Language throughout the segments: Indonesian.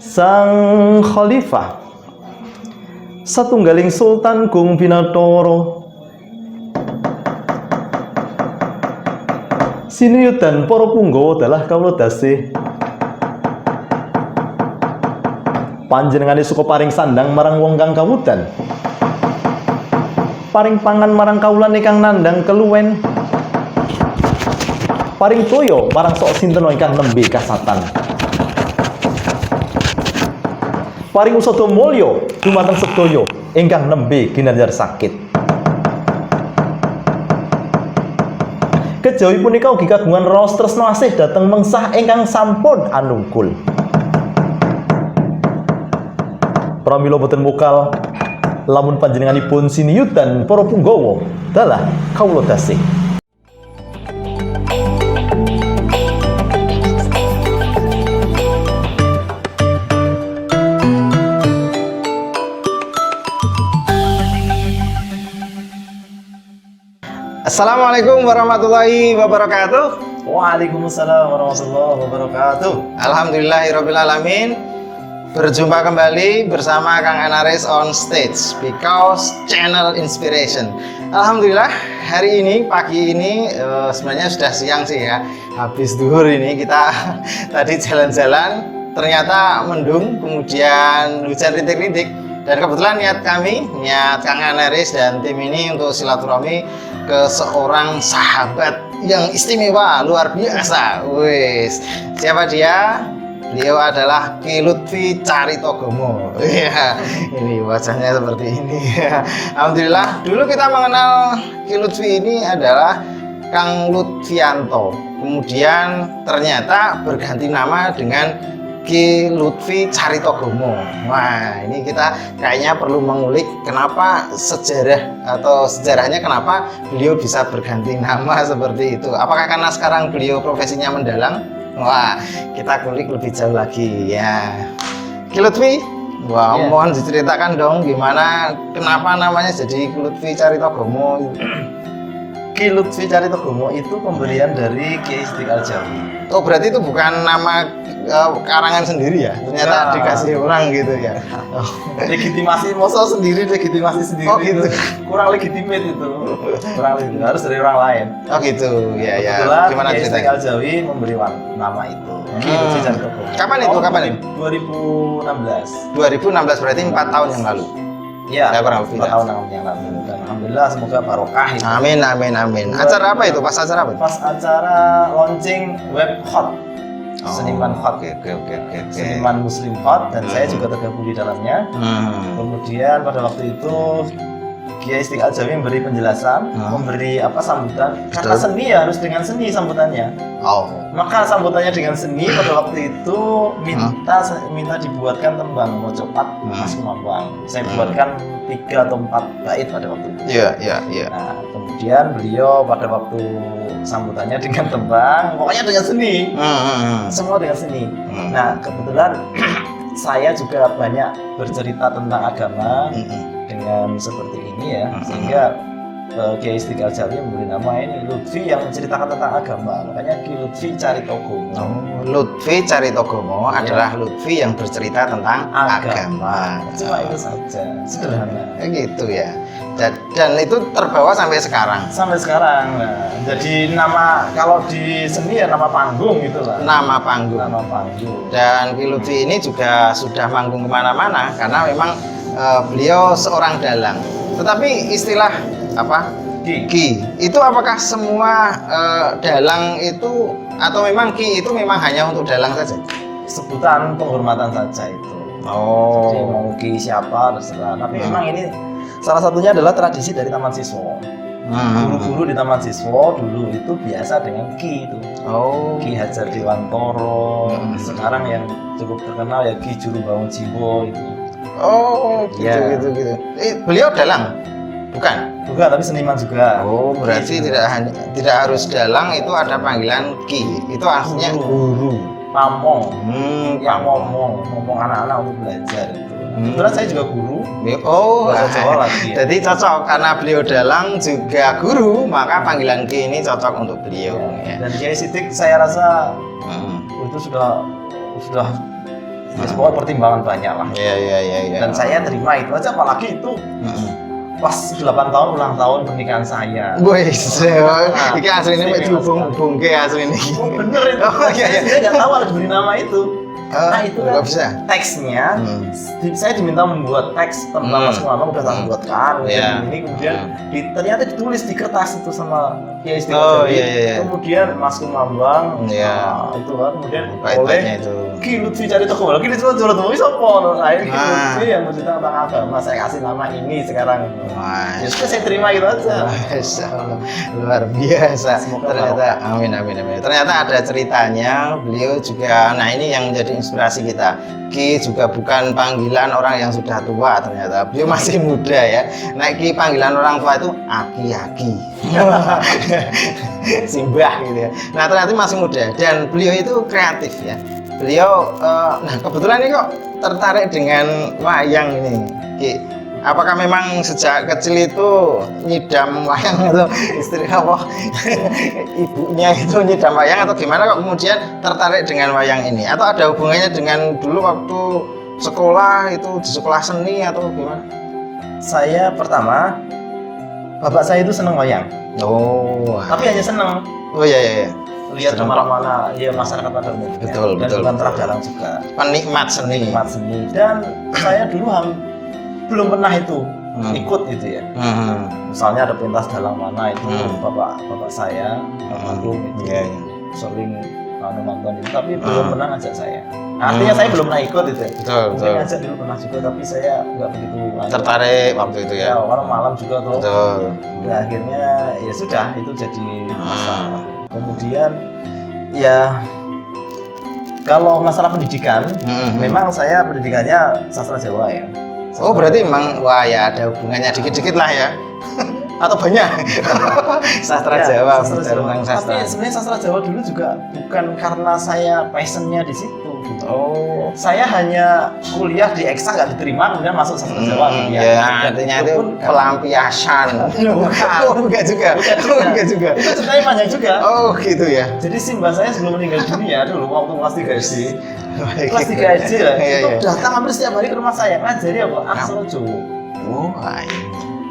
Sang Khalifah satunggaling Sultan Gung Binatara sinuyudan para punggawa dalah kawula dasih panjenengane suka paring sandang marang wong kang kawudan, paring pangan marang kawulan ingkang nandhang keluwen, paring toya marang sok sinten ingkang nembe kasatan, paring usada mulya dumateng sedaya ingkang nembe ginanjar sakit. Kejawi punika ugi kagungan raos tresna asih dhateng mengsah ingkang sampun anungkul. Pramila boten mokal lamun panjenenganipun siniyudan para punggawa dalah kawula dasih. Assalamualaikum warahmatullahi wabarakatuh. Waalaikumsalam warahmatullahi wabarakatuh. Alhamdulillahirabbil alamin. Berjumpa kembali bersama Kang Anaris on stage because channel inspiration. Alhamdulillah hari ini pagi ini sebenarnya sudah siang sih ya. Habis duhur ini kita tadi jalan-jalan ternyata mendung, kemudian hujan rintik-rintik. Dan kebetulan niat Kang Anaris dan tim ini untuk silaturahmi ke seorang sahabat yang istimewa, luar biasa. Wis, siapa dia? Beliau adalah Ki Lutfi Caritogomo. Ya, ini wajahnya seperti ini. Alhamdulillah, dulu kita mengenal Ki Lutfi ini adalah Kang Lutfianto. Kemudian ternyata berganti nama dengan Ki Lutfi Caritogomo. Wah, ini kita kayaknya perlu mengulik kenapa sejarahnya kenapa beliau bisa berganti nama seperti itu. Apakah karena sekarang beliau profesinya mendalang? Wah, kita kulik lebih jauh lagi ya. Ki Lutfi, wah, mohon diceritakan dong gimana kenapa namanya jadi Ki Lutfi Caritogomo. Ki Lutfi Caritogomo itu pemberian dari Kiai Istiqlal Jawi. Oh, berarti itu bukan nama karangan sendiri ya? Ternyata dikasih orang gitu ya. Legitimasi, masa sendiri legitimasi sendiri. Oh gitu. Kurang legitimate itu. Kurang legitimate, harus dari orang lain. Oh gitu, ya ya. Kebetulan Gimana Kiai ceritanya? Istiqlal Jawi memberi nama itu. Ki Lutfi Caritogomo. Kapan itu? Kapan itu? 2016. 2016 berarti 4 tahun yang lalu. Ya, Ya, kurang lebih 4 tahun yang lalu. Dan alhamdulillah semoga barokah itu. Amin amin amin. Acara apa itu? Pas acara apa? Pas acara launching web hot. Seniman hot. Oke. Seniman Muslim hot dan saya juga tergabung di dalamnya. Kemudian pada waktu itu Kiai Istiqlal Jawi memberi penjelasan, memberi sambutan. Karena Betul. seni ya harus dengan seni sambutannya. Oh. Maka sambutannya dengan seni pada waktu itu minta dibuatkan tembang mocopat Mas Kumambang. Saya buatkan 3 atau 4 bait pada waktu itu. Iya. Nah, kemudian beliau pada waktu sambutannya dengan tembang, pokoknya dengan seni. Semua dengan seni. Nah, kebetulan saya juga banyak bercerita tentang agama dengan seperti ini ya, sehingga Kiai Istiqlal Jawi memberi nama ini Lutfi yang menceritakan tentang agama, makanya Ki Lutfi Caritogomo. Lutfi Caritogomo adalah Lutfi yang bercerita tentang agama. Cuma itu saja, sederhana. Gitu ya. Dan itu terbawa sampai sekarang. Sampai sekarang. Nah, jadi nama kalau di seni ya nama panggung gitu lah. Nama panggung. Nama panggung. Dan Ki Lutfi ini juga sudah manggung kemana-mana karena memang beliau seorang dalang. Tetapi istilah Ki itu apakah semua dalang itu atau memang Ki itu memang hanya untuk dalang saja? Sebutan penghormatan saja itu. Oh. Jadi mau Ki siapa terserah. Tapi memang ini salah satunya adalah tradisi dari Taman Siswa. Guru-guru di Taman Siswa dulu itu biasa dengan Ki itu. Oh. Ki Hajar Dewantoro. Sekarang yang cukup terkenal ya Ki Jurubangun Jiwo itu. Oh, gitu. Beliau dalang? Bukan. Bukan, tapi seniman juga. Oh, berarti tidak harus dalang, itu ada panggilan Ki. Itu artinya guru. Pamong. Yang Pamong. ngomong anak-anak untuk belajar itu. Kebetulan saya juga guru. Oh, bahasa Jawa lagi ya. Jadi cocok karena beliau dalang juga guru, maka panggilan Ki ini cocok untuk beliau. Ya. Dan Kiai Sidik saya rasa itu sudah Pokoknya pertimbangan banyak lah. Iya. Dan saya terima itu aja, apalagi itu pas 8 tahun ulang tahun pernikahan saya. Wih, ini asli ini dihubung ke asli ini. Oh, bener itu. Iya. Saya nggak tahu harus beri nama itu. Nah itu kan bisa. teksnya, saya diminta membuat teks tentang Mas Muhammad, udah saya buatkan. Ini kemudian ternyata ditulis di kertas itu sama Kiai Istiqomah. Iya. Kemudian Mas Kumambang, itu kan, kemudian oleh Ki Lutfi cari toko lagi, itu jual tuh bisa apa? Akhirnya Ki Lutfi yang bercerita tentang agama, saya kasih nama ini sekarang. Justru saya terima itu aja. Luar biasa. Ternyata, amin. Ternyata ada ceritanya. Beliau juga, nah ini yang menjadi inspirasi kita. Ki juga bukan panggilan orang yang sudah tua, ternyata beliau masih muda ya. Nah, Ki panggilan orang tua itu aki-aki. Simbah gitu ya. Nah, ternyata masih muda dan beliau itu kreatif ya. Beliau, nah kebetulan ini kok tertarik dengan wayang ini, Ki. Apakah memang sejak kecil itu nyidam wayang atau istri apa ibunya itu nyidam wayang atau gimana kok kemudian tertarik dengan wayang ini? Atau ada hubungannya dengan dulu waktu sekolah itu di sekolah seni atau gimana? Saya pertama, bapak saya itu seneng wayang. Tapi hanya seneng. Oh iya. Lihat kemana-mana, ya masyarakat pada umumnya. Betul. Bukan teradalang juga. Penikmat seni. Dan saya dulu belum pernah itu ikut gitu ya. Misalnya ada pentas dalang mana itu bapak saya almarhum itu sering nonton itu, tapi belum pernah ngajak saya. Artinya saya belum pernah ikut itu. Mungkin ngajak dulu pernah juga, tapi saya nggak begitu tertarik waktu itu ya. Orang malam juga tuh. Betul. Nah, akhirnya ya sudah itu jadi masalah. Kemudian ya kalau masalah pendidikan, memang saya pendidikannya sastra Jawa ya. Oh berarti memang wah ya ada hubungannya dikit-dikit lah ya. Atau banyak sastra Jawa, tentang sastra. Tapi sebenarnya sastra Jawa dulu juga bukan karena saya passionnya di situ. Gitu. Saya hanya kuliah di Eksa nggak diterima, kemudian masuk sastra Jawa. Artinya itu pelampiasan. Bukan juga. Itu ceritanya panjang juga. Oh gitu ya. Jadi Simbah saya sebelum meninggal dunia dulu waktu kelas 3 SD. Kelas 3 SD lah. Itu datang hampir setiap hari ke rumah saya ngajari apa? Aksara Jawa.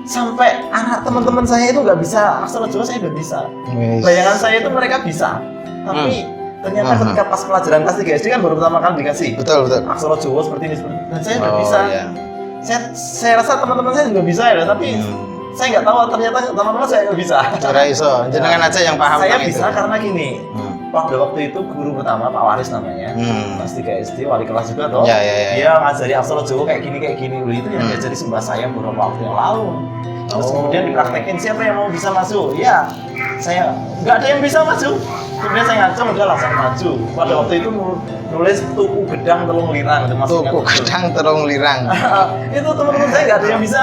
Sampai anak teman-teman saya itu nggak bisa aksara Jawa, saya nggak bisa. Bayangan saya itu mereka bisa, tapi ternyata ketika pas pelajaran kelas 3 SD kan baru pertama kali dikasih. Betul. Aksara Jawa seperti ini, dan saya nggak bisa. Saya rasa teman-teman saya juga bisa ya, tapi saya nggak tahu ternyata teman-teman saya nggak bisa. Cara iso, jenengan aja yang paham. Saya bisa itu. Karena gini. Waktu itu guru pertama Pak Waris namanya, kelas 3 SD, wali kelas juga toh. Dia ngajari aksara Jawa kayak gini. Itu yang diajari Simbah saya beberapa waktu yang lalu. Terus kemudian dipraktekin, siapa yang mau bisa masuk? Ya, saya nggak ada yang bisa maju. Kemudian saya ngacung udah langsung maju. Pada waktu itu nulis tuku gedang telung lirang. Tuku gedang telung lirang. Itu teman-teman saya nggak ada yang bisa.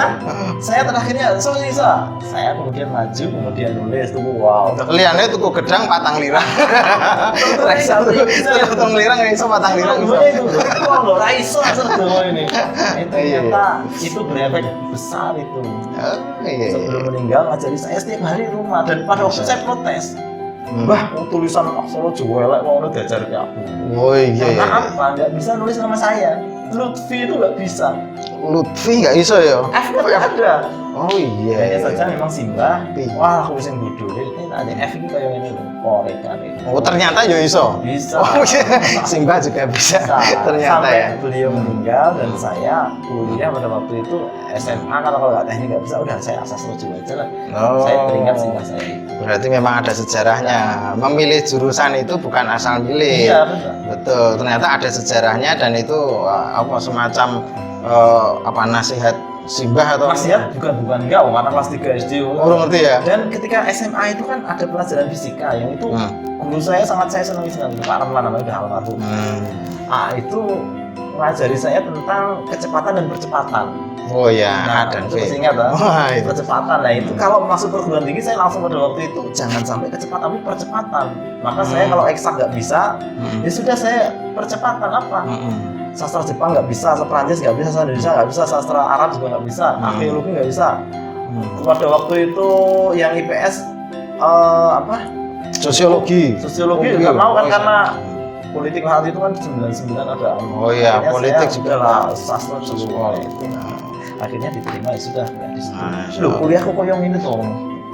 Saya terakhirnya bisa. Saya kemudian maju, kemudian nulis tuku liane tuku gedang patang lirang. Telung lirang nggak bisa patang lirang. Itu nggak raiso Jawa ini. Ternyata itu berefek besar itu. Sebelum meninggal ngajari saya setiap hari di rumah, dan pada waktu saya protes. Bah, tulisan aksara Jawa elek kok udah diajar ke aku. Karena apa? Nggak bisa nulis nama saya. Lutfi itu nggak bisa. Lutfi nggak bisa ya? F nggak ada. Oh iya. Hanya saja memang Simbah. Wah, aku bisa bodoh. Ini ada F ini kayak ini loh. Korek kan. Oh ternyata ya iso. Bisa. Oh iya. Simbah juga bisa. Ternyata sampai ya. Beliau meninggal dan saya kuliah pada waktu itu SMA, kalau nggak teknik nggak bisa, udah saya asas Jawa aja lah. Saya teringat Simbah saya. Berarti memang ada sejarahnya. Memilih jurusan itu bukan asal milih. Iya betul. Betul. Ternyata ada sejarahnya dan itu apa semacam nasihat Simbah atau nasihat bukan enggak, anak kelas 3 SD. Ngerti ya. Dan ketika SMA itu kan ada pelajaran fisika yang itu guru saya sangat saya senangi sekali, Pak Ramlan namanya, udah almarhum. Itu ngajari saya tentang kecepatan dan percepatan. Oh ya, dan itu masih ingat percepatan. Nah itu kalau masuk perguruan tinggi saya langsung pada waktu itu jangan sampai kecepatan, tapi percepatan. Maka saya kalau eksak nggak bisa, ya sudah saya percepatan apa? Sastra Jepang nggak bisa, sastra Prancis nggak bisa, sastra Indonesia nggak bisa, sastra Arab juga nggak bisa, arkeologi nggak bisa. Pada waktu itu yang IPS Sosiologi nggak mau kan karena politik saat itu kan 99 ada. Oh iya, Akhirnya politik saya juga udahlah, lah. sastra dulu itu. Akhirnya diterima ya sudah ya di situ. Masya Loh, Allah. kuliah kok koyong ini tuh.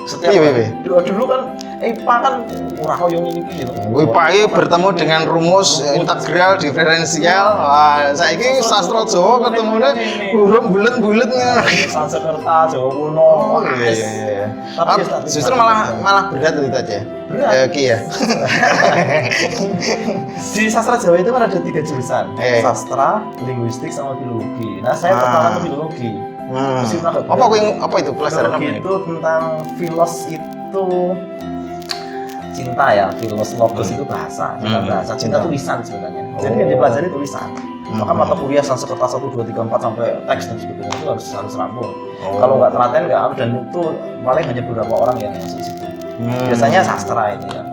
Setiap Iya. dulu kan IPA kan ora koyong ini gitu. Wih, Pak bertemu dengan rumus integral diferensial. Wah, saiki sastra Jawa ketemunya burung bulet-bulet nih. Sanskerta, Jawa kuno. Oh iya. Tapi Justru malah berat itu aja. Berat. Ki ya. Di sastra Jawa itu kan ada 3 jurusan, sastra, linguistik, sama filologi. Nah, saya tertarik ke filologi. Meskipun agak berat. Apa itu pelajaran apa Filologi ini? itu tentang filos itu cinta ya, filos logos itu bahasa, bahasa cinta itu lisan sebenarnya. Jadi yang dipelajari tulisan. Maka mata kuliah Sanskerta 1, 2, 3, 4 sampai teks dan sebagainya itu harus rampung. Kalau nggak telaten nggak dan itu paling hanya beberapa orang yang masuk di situ. Biasanya sastra ini ya.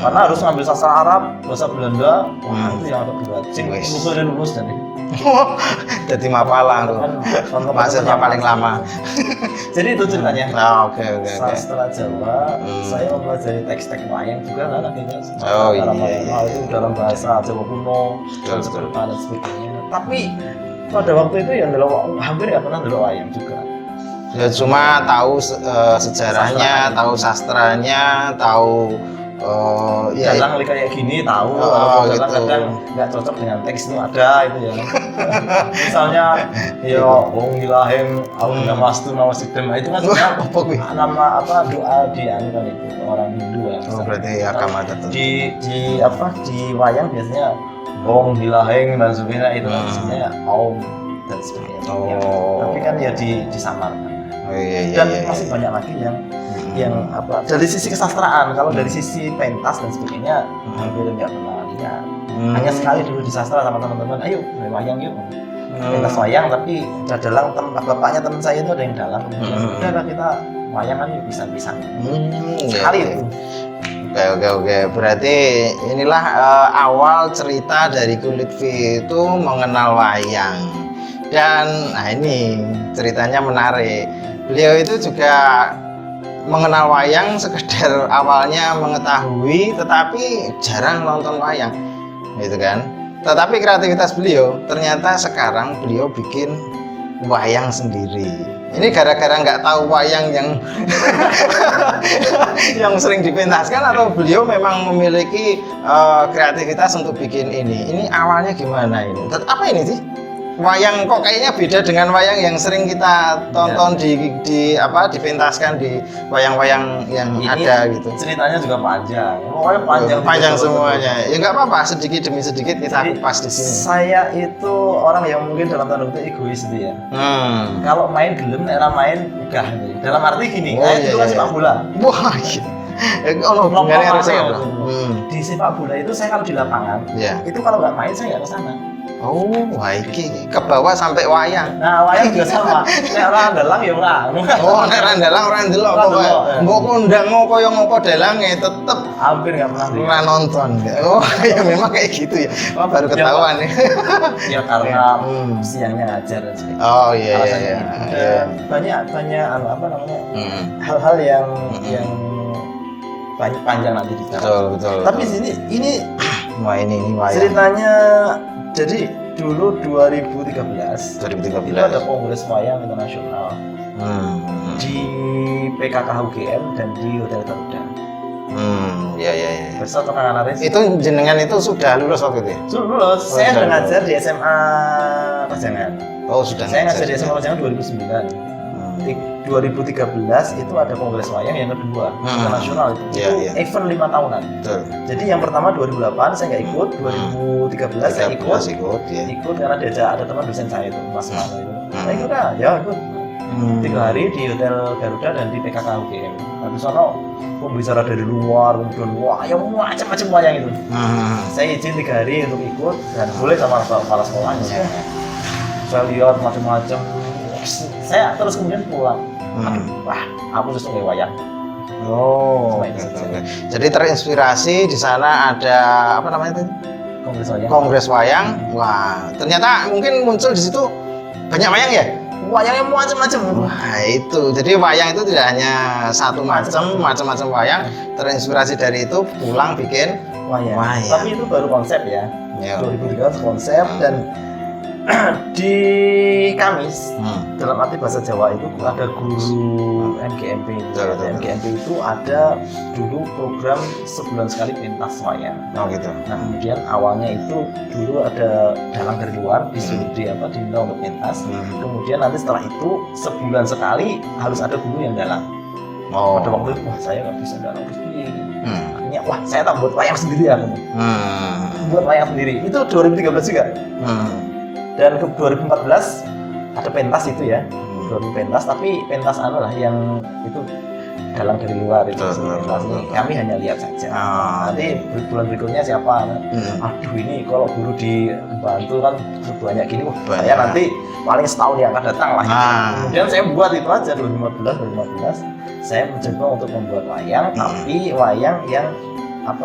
Karena harus ngambil sastra Arab, bahasa Belanda, wah itu yang agak berat. Sing lulus dan Jadi mapalang tuh. Maksudnya paling lama. Jadi itu ceritanya. Nah, oke. Sastra Jawa, saya mempelajari teks-teks wayang juga kan akhirnya. Oh, dalam iya. itu dalam bahasa Jawa kuno, Betul. dan sebagainya. Tapi pada waktu itu yang hampir nggak pernah ndelok wayang juga. Ya cuma tahu sejarahnya, tahu sastranya, tahu Dalang kayak gini tahu, Oh, dalang gitu. kadang nggak cocok dengan teks itu ada itu ya. Misalnya, ya wong ilahing aun namastu nawasidem itu kan sebenarnya apa kuwi? nama apa doa di anu kan itu orang Hindu ya. Oh, berarti agama tertentu. Di wayang biasanya wong ilahing dan sebagainya itu kan sebenarnya aum dan sebagainya. Oh. Ya. Tapi kan ya disamarkan. Oh, iya. Dan masih banyak lagi yang apa dari sisi kesastraan. Kalau dari sisi pentas dan sebagainya hampir nggak pernah lihat. Hanya sekali dulu di sastra sama teman-teman, ayo main wayang yuk. Pentas wayang, tapi udah dalang bapaknya teman saya itu ada yang dalang. Udah kita wayangan yuk bisa. Sekali itu. Oke. Berarti inilah awal cerita dari Kulit V itu mengenal wayang. Dan nah ini ceritanya menarik. Beliau itu juga mengenal wayang sekedar awalnya mengetahui, tetapi jarang nonton wayang, gitu kan. Tetapi kreativitas beliau ternyata sekarang beliau bikin wayang sendiri. Ini gara-gara nggak tahu wayang yang yang sering dipentaskan, atau beliau memang memiliki kreativitas untuk bikin ini. Ini awalnya gimana ini? Apa ini sih? Wayang kok kayaknya beda dengan wayang yang sering kita tonton dipentaskan di wayang-wayang yang Ini ada gitu. Ceritanya juga panjang. Pokoknya Panjang semuanya. Ya nggak apa-apa, sedikit demi sedikit kita kupas di sini. Saya itu orang yang mungkin dalam tanda kutip egois gitu ya. Kalau main gelem, era main enggak. Dalam arti gini, itu kan sepak bola. Wah, gitu. Oh, Di sepak bola itu saya kalau di lapangan, itu kalau nggak main saya nggak ke sana. Oh, wah iki ke bawah sampai wayang. Nah, wayang juga sama. Nek ora dalang ya ora. Oh, nek ora dalang ora ndelok pokoke. Mbok kondang kaya ngopo dalange tetep hampir nggak pernah ora nonton. Oh, ya memang kayak gitu ya. Oh, baru ketahuan nih. Ya karena siangnya ngajar dan sebagainya. Oh iya. Banyak apa namanya? Hal-hal yang panjang nanti dibicarakan. Betul. Tapi ini wah ini wayang. Ceritanya jadi dulu 2013 itu ada kongres wayang internasional di PKK UGM dan di Hotel Garuda. Iya. Bersama Kang Anaris. Itu jenengan itu sudah lulus waktu itu? Sudah lulus. Saya sudah ngajar di SMA Pajangan. Oh, sudah. Saya ngajar di SMA Pajangan 2009. 2013 itu ada kongres wayang yang kedua internasional itu event 5 tahunan. Betul. Jadi yang pertama 2008 saya nggak ikut, 2013 saya ikut karena diajak ada teman dosen saya itu Mas Mano itu. Saya ikut ikut. 3 hari di Hotel Garuda dan di PKK UGM. Habis sana pembicara dari luar, kemudian yang macam-macam wayang itu. Saya izin 3 hari untuk ikut dan boleh sama kepala sekolahnya. Saya lihat macam-macam. Saya terus kemudian pulang. Wah, aku justru nggak wayang. Oh, jadi terinspirasi di sana ada apa namanya itu? Kongres wayang. Wah, ternyata mungkin muncul di situ banyak wayang ya? Wayangnya macam-macam. Wah, itu. Jadi wayang itu tidak hanya satu macam-macam wayang. Terinspirasi dari itu pulang bikin wayang. Wayang. Tapi itu baru konsep ya. Ya. 2013 konsep dan di Kamis dalam arti bahasa Jawa itu ada guru MGMP. Betul. MGMP itu ada dulu program sebulan sekali pentas wayang. Oh gitu. Nah kemudian awalnya itu dulu ada dalang dari luar disuruh diminta untuk pentas. Kemudian nanti setelah itu sebulan sekali harus ada guru yang dalang. Oh. Pada waktu itu wah saya nggak bisa dalang begini. Akhirnya wah saya tak buat wayang sendiri ya. Buat wayang sendiri itu 2013 juga. Dan ke 2014 ada pentas itu ya, 2000 pentas, tapi pentas lah yang itu dalang dari luar itu pentas ini kami hanya lihat saja. Nanti bulan berikutnya siapa? Aduh ini kalau guru dibantu kan banyak gini, saya nanti paling setahun yang akan datang lah. Kemudian saya buat itu aja 2015 saya mencoba untuk membuat wayang, tapi wayang yang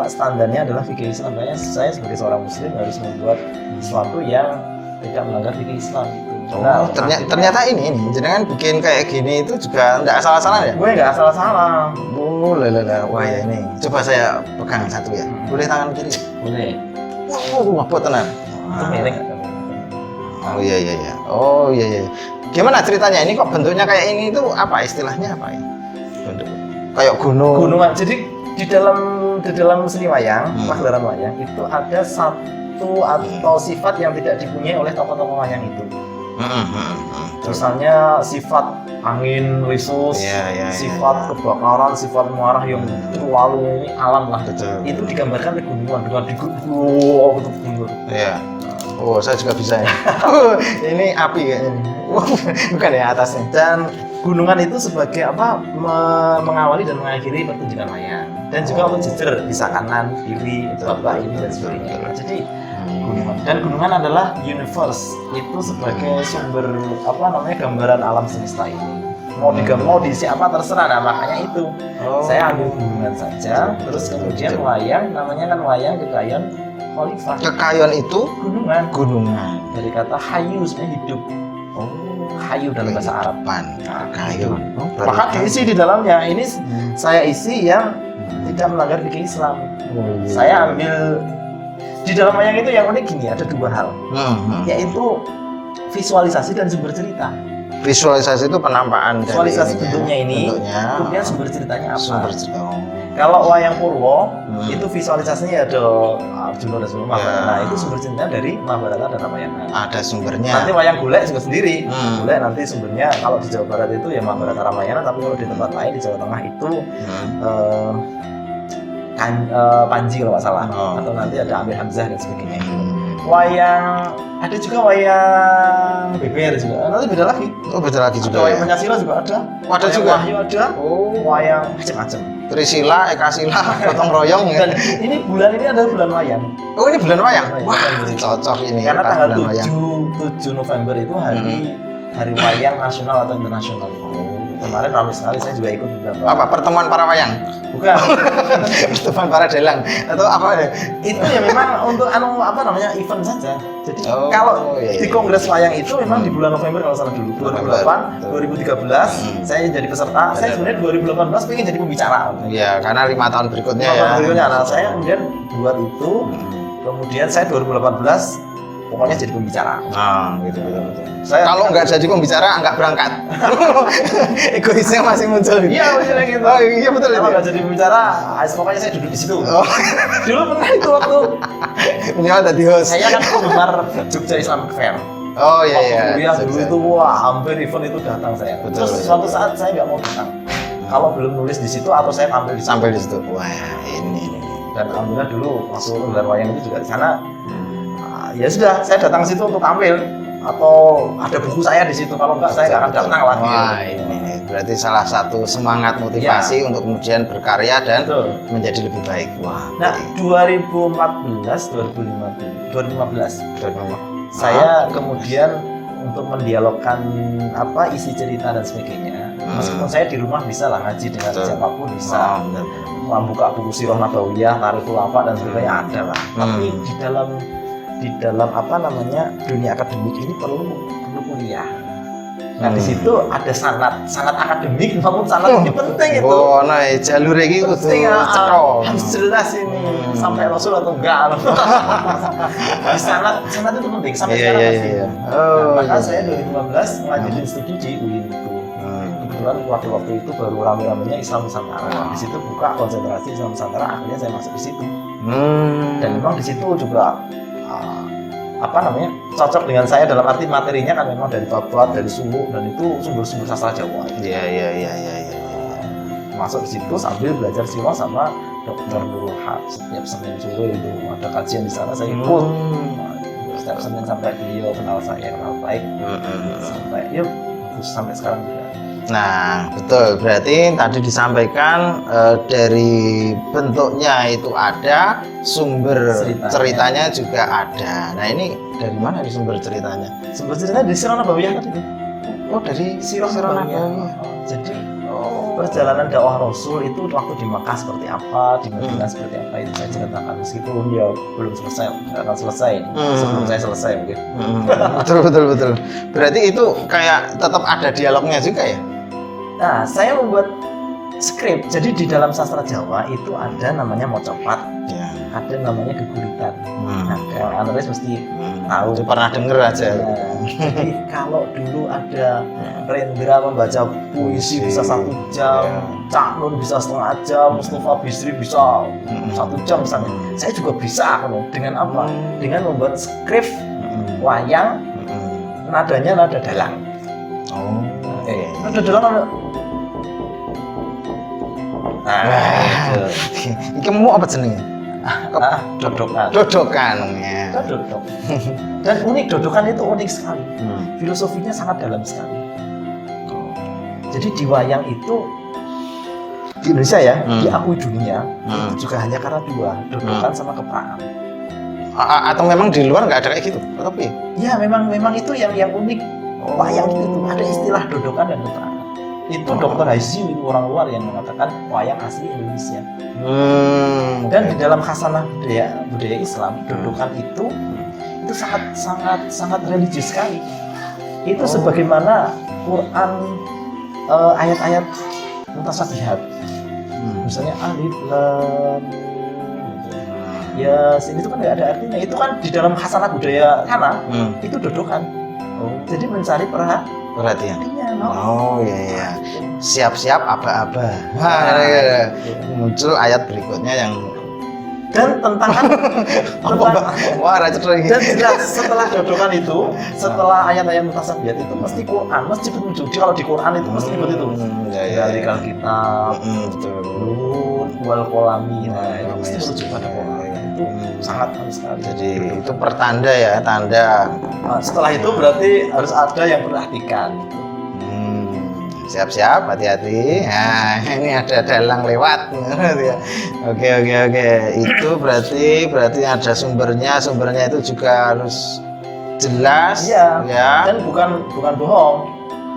standarnya adalah fikih Islam. Makanya saya sebagai seorang muslim harus membuat sesuatu yang tidak melanggar fikih Islam gitu. Nah, ternyata ini jenengan bikin kayak gini itu juga nggak salah-salah ya? Gue nggak salah-salah. Oh, wah ya ini. Coba saya pegang satu ya. Boleh tangan kiri? Boleh. Wah, buat tenang. Itu miring. Oh iya. Oh iya. Gimana ceritanya? Ini kok bentuknya kayak ini itu apa istilahnya apa ya? Bentuk kayak gunungan. Jadi di dalam seni wayang, pagelaran wayang itu ada satu atau sifat yang tidak dipunyai oleh tokoh-tokoh wayang itu. Misalnya sifat angin risus, sifat kebakaran, sifat muarah yang terlalu ini alam lah. Betul. Itu digambarkan oleh gunungan dengan gunung. Iya. Oh, saya juga bisa ya. Ini api kayaknya. Bukan ya atasnya. Dan gunungan itu sebagai mengawali dan mengakhiri pertunjukan wayang. Dan juga untuk jejer bisa kanan, kiri, bawah ini dan sebagainya. Jadi gunungan adalah universe, itu sebagai sumber gambaran alam semesta ini. Mau diisi apa terserah, nah makanya itu saya ambil gunungan saja. Terus kemudian wayang, namanya kan wayang kekayon khalifah. Kekayon itu gunungan. Dari kata hayu sebenarnya hidup. Hayu dalam bahasa Arab. Kayu. Maka diisi di dalamnya ini saya isi yang tidak melanggar fikih Islam. Saya ambil di dalam wayang itu yang unik gini, ada dua hal, yaitu visualisasi dan sumber cerita. Visualisasi itu penampakan visualisasi bentuknya ini, kemudian sumber ceritanya apa? Sumber cerita. Kalau wayang Purwo itu visualisasinya ada Arjuna dan Suma. Nah itu sumber cerita dari Mahabharata dan Ramayana. Ada sumbernya. Nanti wayang Golek juga sendiri. Golek nanti sumbernya kalau di Jawa Barat itu ya Mahabharata Ramayana, tapi kalau di tempat lain di Jawa Tengah itu Panji kalau nggak salah, atau nanti ada Amir Hamzah dan sebagainya. Wayang ada juga wayang beber juga, nanti beda lagi. Oh beda lagi juga. Ada wayang Pancasila juga ada. Ada juga. Wahyu ada. Wayang macam-macam. Trisila, Ekasila, gotong royong ya. Dan ini bulan ini adalah bulan wayang. Oh ini bulan wayang. Wah cocok ini. Karena tanggal 7 November itu hari wayang nasional atau internasional. Kemarin ramai sekali, saya juga ikut beberapa. Apa pertemuan para wayang? Bukan. Pertemuan para dalang atau apa ya? Itu ya memang untuk event saja. Jadi kalau di kongres wayang itu memang di bulan November kalau salah dulu 2008, 2013 saya jadi peserta. Saya sebenarnya 2018 pengen jadi pembicara. Iya, karena 5 tahun berikutnya Nah, saya kemudian buat itu. Kemudian saya 2018 pokoknya jadi pembicara. Gitu. Saya kalau nggak jadi pembicara nggak berangkat. Egoisnya masih muncul. Iya, maksudnya gitu. Oh iya betul. Kalau nggak jadi pembicara, pokoknya saya duduk di situ. Dulu pernah itu waktu minimal tadi host. Saya kan penggemar Jogja Islamic Fair. Oh iya. Kuliah dulu itu hampir event itu datang saya. Betul, Terus suatu saat saya nggak mau datang. Kalau belum nulis di situ atau saya tampil di situ. Sampai di situ. Wah ini. Dan alhamdulillah dulu waktu gelar wayang itu juga di sana. Ya sudah, saya datang ke situ untuk tampil atau ada buku saya di situ. Kalau enggak saya nggak akan datang lagi. Wah ini berarti salah satu semangat motivasi untuk kemudian berkarya dan menjadi lebih baik. Wah. Nah 2015 saya kemudian untuk mendialogkan isi cerita dan sebagainya. Meskipun saya di rumah bisa lah ngaji dengan siapapun bisa. Membuka buku Sirah Nabawiyah, Tarikul Wafa dan sebagainya ada lah. Tapi di dalam dunia akademik ini perlu kuliah. Nah di situ ada sanad akademik, namun sanad ini penting itu. Oh, nah jalur ini kudu Penting, cekol. harus jelas ini sampai Rasul atau enggak. Di sanad itu penting sampai sekarang masih. Iya. Nah, maka Iya. saya 2015 melanjutin studi di UIN itu. Kebetulan waktu itu baru rame-ramenya Islam Nusantara. Di situ buka konsentrasi Islam Nusantara, akhirnya saya masuk di situ. Dan memang di situ juga cocok dengan saya dalam arti materinya kan memang dari Papua, dari Sulu, dan itu sumber-sumber sastra Jawa. Iya. Masuk di situ sambil belajar siwa sama Dr. Nurul Haq. Setiap Senin sore itu ada kajian di sana, saya ikut. Setiap Senin sampai beliau kenal saya, kenal baik. Sampai sekarang juga. Nah, betul. Berarti tadi disampaikan dari bentuknya itu ada, sumber ceritanya juga ada. Nah, ini dari mana nih sumber ceritanya? Sumber ceritanya dari Sirah Nabawiyah tadi. Oh, dari Sirah Nabawiyah. Jadi perjalanan dakwah Rasul itu waktu di Makkah seperti apa, di Madinah seperti apa, itu saya ceritakan meskipun dia belum selesai, akan selesai sebelum saya selesai mungkin. Betul. Berarti itu kayak tetap ada dialognya juga ya? Nah, saya membuat skrip. Jadi di dalam sastra Jawa itu ada namanya mocopat, ada namanya geguritan. Nah, yang analis mesti tahu. Pernah denger aja. Jadi kalau dulu ada Rendra membaca puisi bisa 1 jam, Cak Nun bisa setengah jam, Mustafa Bisri bisa 1 jam misalnya. Saya juga bisa, dengan apa? Dengan membuat skrip wayang, nadanya nada dalang. Nada dalang. Iki mau apa jenenge? Dodokan. Dodokan. Dan unik, dodokan itu unik sekali. Filosofinya sangat dalam sekali. Jadi di wayang itu di Indonesia ya, diakui dunia itu juga hanya karena 2, dodokan sama kepraan. Atau memang di luar nggak ada kayak gitu? Tapi ya memang itu yang unik. Wayang itu ada istilah dodokan dan kepraan. Itu Dr. Haizim, itu orang luar yang mengatakan wayang asli Indonesia. Dan di dalam khasanah budaya Islam, dodokan itu sangat religius sekali. Itu sebagaimana Quran, ayat-ayat mutasyabihat. Misalnya alif lam ya sini itu kan nggak ada artinya. Itu kan di dalam khasanah budaya sana itu dodokan. Jadi mencari perhatian. Iya. Siap-siap aba-aba. Muncul ayat berikutnya yang dan tentangan wah racet lagi. Dan jelas setelah dodokan itu, setelah ayat-ayat mutasyabihat itu mesti Quran, mesti menuju. Kalau di Quran itu mesti begitu itu. Dari kitab, Nun wal qalami. Nah, itu mesti menuju pada Quran. Itu sangat halus sekali. Jadi itu pertanda ya, tanda. Setelah itu berarti harus ada yang perhatikan. Siap-siap, hati-hati. Nah, ini ada dalang lewat. Oke. Itu berarti ada sumbernya itu juga harus jelas. Ya. Dan bukan bohong.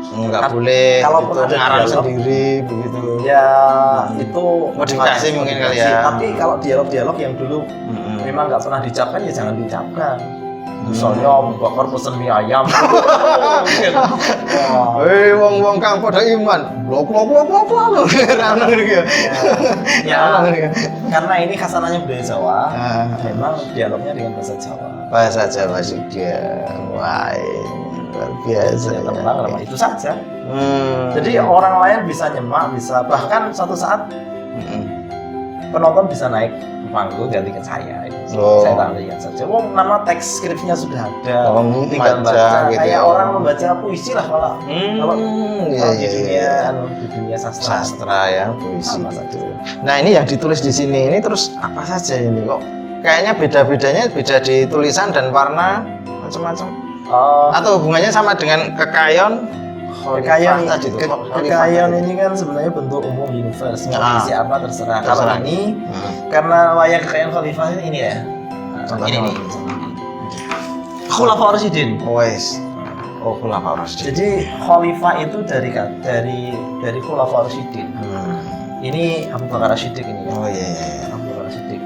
Nggak boleh kalaupun ada ngarang dialog sendiri begitu. Ya, itu modifikasi mungkin kali ya. Tapi kalau dialog yang dulu memang nggak pernah diucapkan, ya jangan diucapkan. Misalnya bakar pesen mie ayam. Hei wong kang pada iman. Blok. Karena ini khasanahnya budaya Jawa. Memang dialognya dengan bahasa Jawa. Bahasa Jawa juga. Wah, luar biasa. Tembang itu saja. Jadi orang lain bisa nyemak, bisa bahkan suatu saat penonton bisa naik ke panggung gantikan saya. Saya tarikan saja. Nama teks skripnya sudah ada. Tinggal baca. Gitu kayak ya. orang membaca puisi lah kalau di dunia sastra ya, puisi itu. Nah ini yang ditulis di sini ini terus apa saja ini kok? Kayaknya beda-bedanya beda di tulisan dan warna macam-macam. Atau hubungannya sama dengan kekayon? Kekayon ini kan sebenarnya bentuk umum universe. Mau isi apa terserah. Kalau ini karena wayang kekayon khalifah ini ya. Ini nih. Khulafaur Rasyidin. Khulafaur Rasyidin. Jadi khalifah itu dari Khulafaur Rasyidin. Ini Abu Bakar As-Siddiq ini ya. Iya. Abu Bakar As-Siddiq.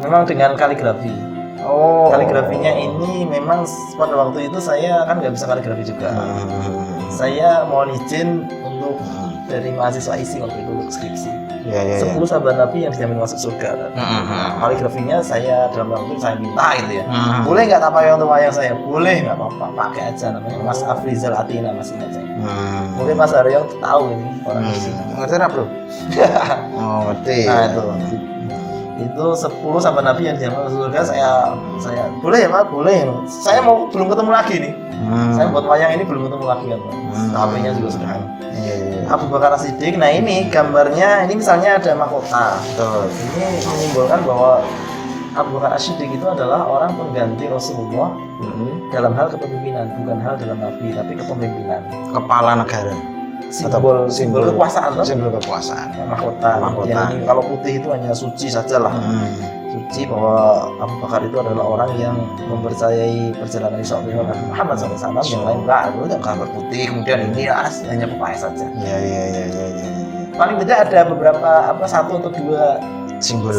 Memang dengan kaligrafi. Oh. Kaligrafinya ini memang pada waktu itu saya kan nggak bisa kaligrafi juga. Saya mohon izin untuk dari mahasiswa isi waktu itu untuk skripsi. Ya. 10 sahabat Nabi yang dijamin masuk surga. Kaligrafinya saya dalam waktu itu saya minta gitu ya. Boleh nggak tak pakai untuk wayang saya? Boleh, nggak apa-apa, pakai aja namanya Mas Afrizal Atina Mas ini aja. Mungkin Mas Aryo tahu ini orang di sini. Ngerti nggak bro? Oh ngerti. Nah itu 10 sahabat Nabi yang dijamin masuk surga. Saya boleh ya Pak, boleh. Saya mau belum ketemu lagi nih. Saya buat wayang ini belum ketemu lagi kan, HP-nya juga sudah. Abu Bakar As-Siddiq. Nah ini gambarnya, ini misalnya ada mahkota. Ini menyimbolkan bahwa Abu Bakar As-Siddiq itu adalah orang pengganti Rasulullah dalam hal kepemimpinan, bukan hal dalam nabi, tapi kepemimpinan. Kepala negara. Simbol kekuasaan, simbol kekuasaan. Mahkota. Yang ini kalau putih itu hanya suci saja lah. Suci bahwa Abu Bakar itu adalah orang yang mempercayai perjalanan Isra Mi'raj Nabi Muhammad SAW. Yang lain enggak, itu udah gambar putih. Kemudian ini hanya pepaya saja. Iya. Paling tidak ada beberapa satu atau dua Simbol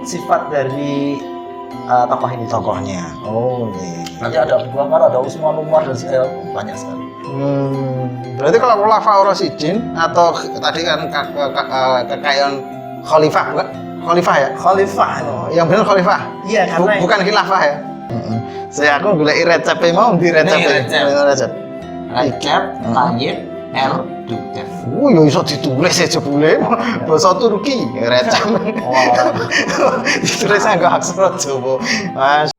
sifat dari tokoh ini. tokohnya. Oh iya. Nanti ada Abu Bakar, ada Utsman, Umar dan banyak sekali. Berarti kalau Khulafaur Rasyidin atau tadi kan kekayaan khalifah bukan? Khalifah ya? Khalifah. Yang benar khalifah? Iya, karena bukan khilafah ya? Saya aku golek resepnya mau di resep. Recep Tayyip Erdogan. Ya iso ditulis aja boleh. Bahasa Turki resep. Oh, Ditulis anggo aksara Jawa. Mas